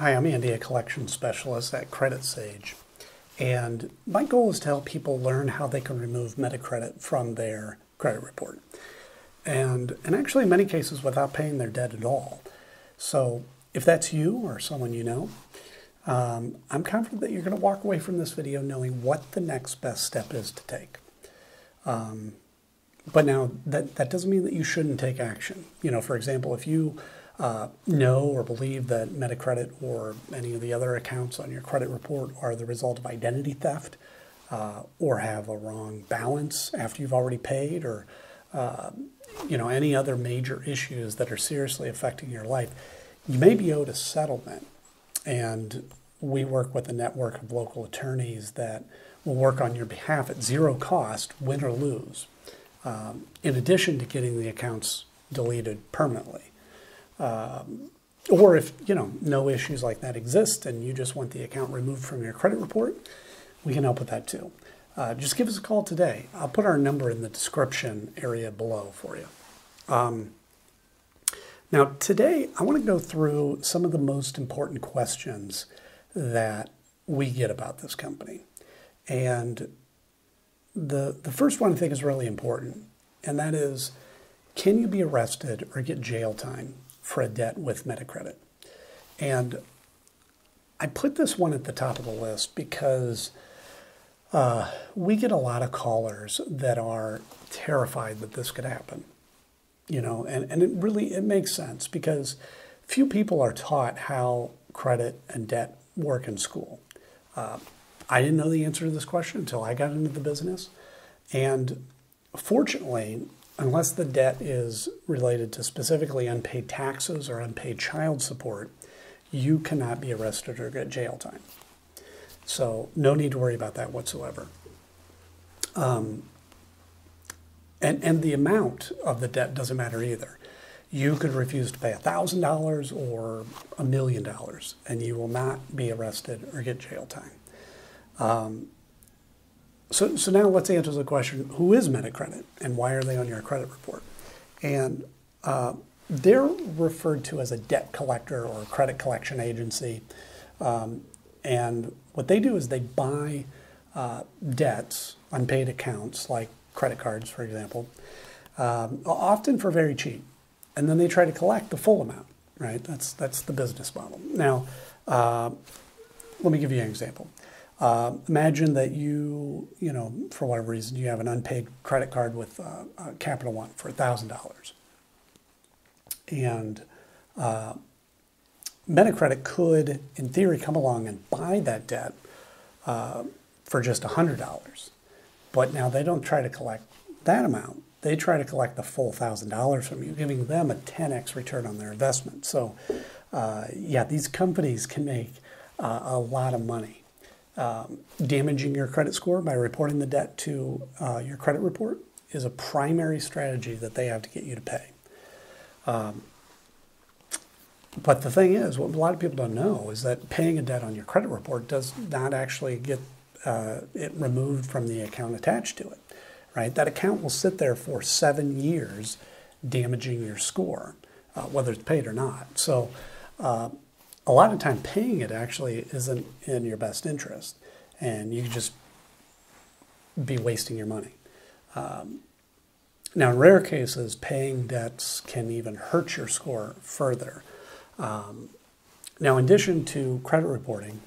Hi, I'm Andy, a collection specialist at Credit Sage, and my goal is to help people learn how they can remove Medicredit from their credit report, and actually in many cases without paying their debt at all. So if that's you or someone you know, I'm confident that you're going to walk away from this video knowing what the next best step is to take. But now that doesn't mean that you shouldn't take action. You know, for example, if you know or believe that Medicredit or any of the other accounts on your credit report are the result of identity theft, or have a wrong balance after you've already paid, or you know, any other major issues that are seriously affecting your life, you may be owed a settlement. And we work with a network of local attorneys that will work on your behalf at zero cost, win or lose, in addition to getting the accounts deleted permanently. Or if, you know, no issues like that exist and you just want the account removed from your credit report, we can help with that too. Just give us a call today. I'll put our number in the description area below for you. Now today I want to go through some of the most important questions that we get about this company. And the first one I think is really important, and that is, can you be arrested or get jail time for a debt with Medicredit? And I put this one at the top of the list because we get a lot of callers that are terrified that this could happen. You know, and it makes sense because few people are taught how credit and debt work in school. I didn't know the answer to this question until I got into the business. And fortunately, unless the debt is related to specifically unpaid taxes or unpaid child support, you cannot be arrested or get jail time. So no need to worry about that whatsoever. And the amount of the debt doesn't matter either. You could refuse to pay $1,000 or $1 million, and you will not be arrested or get jail time. So now let's answer the question, who is Medicredit and why are they on your credit report? And they're referred to as a debt collector or a credit collection agency. And what they do is they buy debts, unpaid accounts like credit cards, for example, often for very cheap. And then they try to collect the full amount, right? That's the business model. Now, let me give you an example. Imagine that you know, for whatever reason, you have an unpaid credit card with Capital One for $1,000. And Medicredit could, in theory, come along and buy that debt for just $100. But now they don't try to collect that amount. They try to collect the full $1,000 from you, giving them a 10x return on their investment. So, yeah, these companies can make a lot of money. Damaging your credit score by reporting the debt to your credit report is a primary strategy that they have to get you to pay. But the thing is, what a lot of people don't know is that paying a debt on your credit report does not actually get it removed from the account attached to it, right? That account will sit there for 7 years damaging your score, whether it's paid or not. So a lot of time paying it actually isn't in your best interest, and you just be wasting your money. Now, in rare cases, paying debts can even hurt your score further. Now, in addition to credit reporting,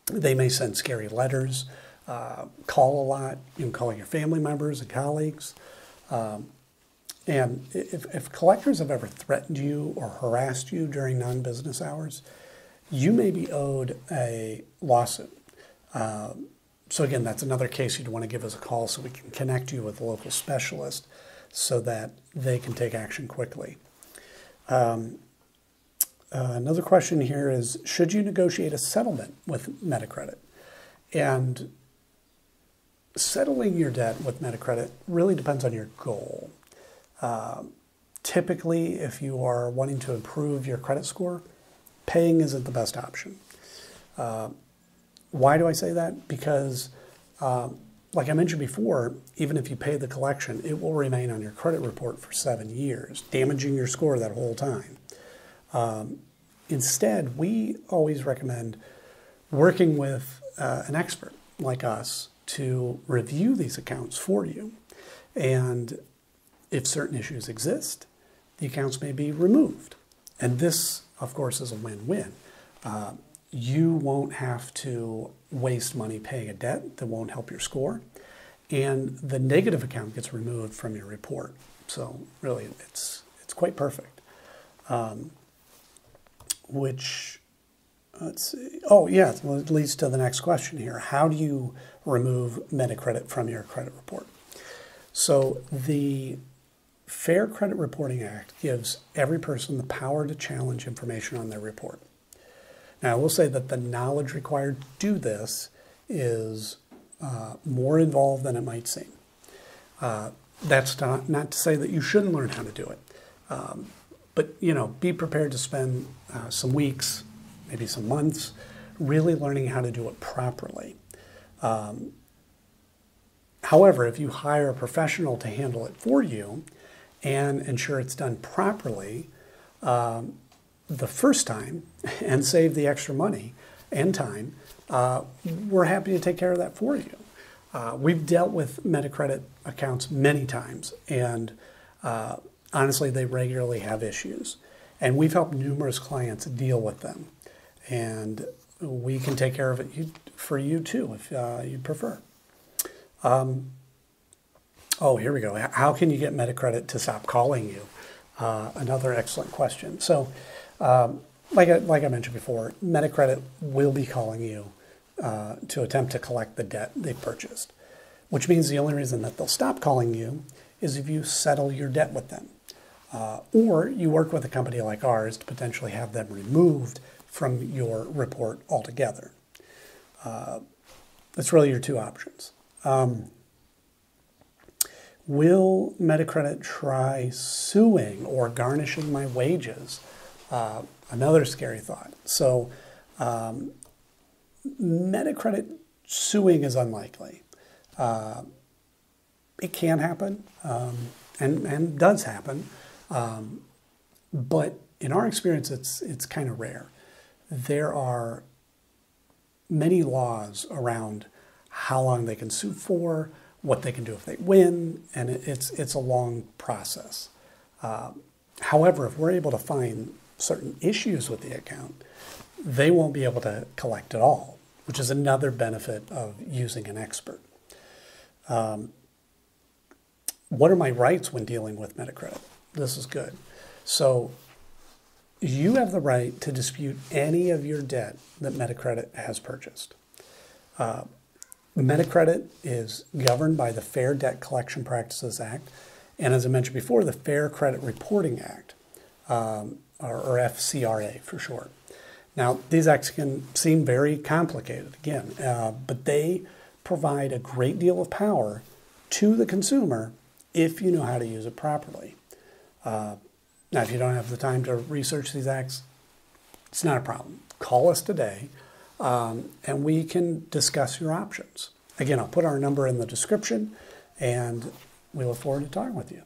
they may send scary letters, call a lot, calling your family members and colleagues. And if collectors have ever threatened you or harassed you during non-business hours, you may be owed a lawsuit. So again, that's another case you'd want to give us a call so we can connect you with a local specialist so that they can take action quickly. Another question here is, should you negotiate a settlement with Medicredit? And settling your debt with Medicredit really depends on your goal. Typically, if you are wanting to improve your credit score, paying isn't the best option. Why do I say that? Because, like I mentioned before, even if you pay the collection, it will remain on your credit report for 7 years, damaging your score that whole time. Instead, we always recommend working with an expert like us to review these accounts for you. And if certain issues exist, the accounts may be removed. And this, of course, is a win-win. You won't have to waste money paying a debt that won't help your score, and the negative account gets removed from your report. So really, it's quite perfect. Which, let's see. Oh, yeah, well, it leads to the next question here. How do you remove Medicredit from your credit report? So the Fair Credit Reporting Act gives every person the power to challenge information on their report. Now, I will say that the knowledge required to do this is more involved than it might seem. That's not to say that you shouldn't learn how to do it. But, you know, be prepared to spend some weeks, maybe some months, really learning how to do it properly. However, if you hire a professional to handle it for you and ensure it's done properly the first time and save the extra money and time, we're happy to take care of that for you. We've dealt with Medicredit accounts many times, and honestly, they regularly have issues. And we've helped numerous clients deal with them. And we can take care of it for you too, if you prefer. Oh, here we go. How can you get Medicredit to stop calling you? Another excellent question. So, like I mentioned before, Medicredit will be calling you to attempt to collect the debt they've purchased, which means the only reason that they'll stop calling you is if you settle your debt with them. Or you work with a company like ours to potentially have them removed from your report altogether. That's really your two options. Will Medicredit try suing or garnishing my wages? Another scary thought. So Medicredit suing is unlikely. It can happen and does happen. But in our experience, it's kind of rare. There are many laws around how long they can sue for, what they can do if they win, and it's a long process. However, if we're able to find certain issues with the account, they won't be able to collect at all, which is another benefit of using an expert. What are my rights when dealing with Medicredit? This is good. So you have the right to dispute any of your debt that Medicredit has purchased. Medicredit is governed by the Fair Debt Collection Practices Act, and as I mentioned before, the Fair Credit Reporting Act, or FCRA for short. Now, these acts can seem very complicated, again, but they provide a great deal of power to the consumer if you know how to use it properly. Now, if you don't have the time to research these acts, it's not a problem. Call us today, and we can discuss your options. Again, I'll put our number in the description, and we look forward to talking with you.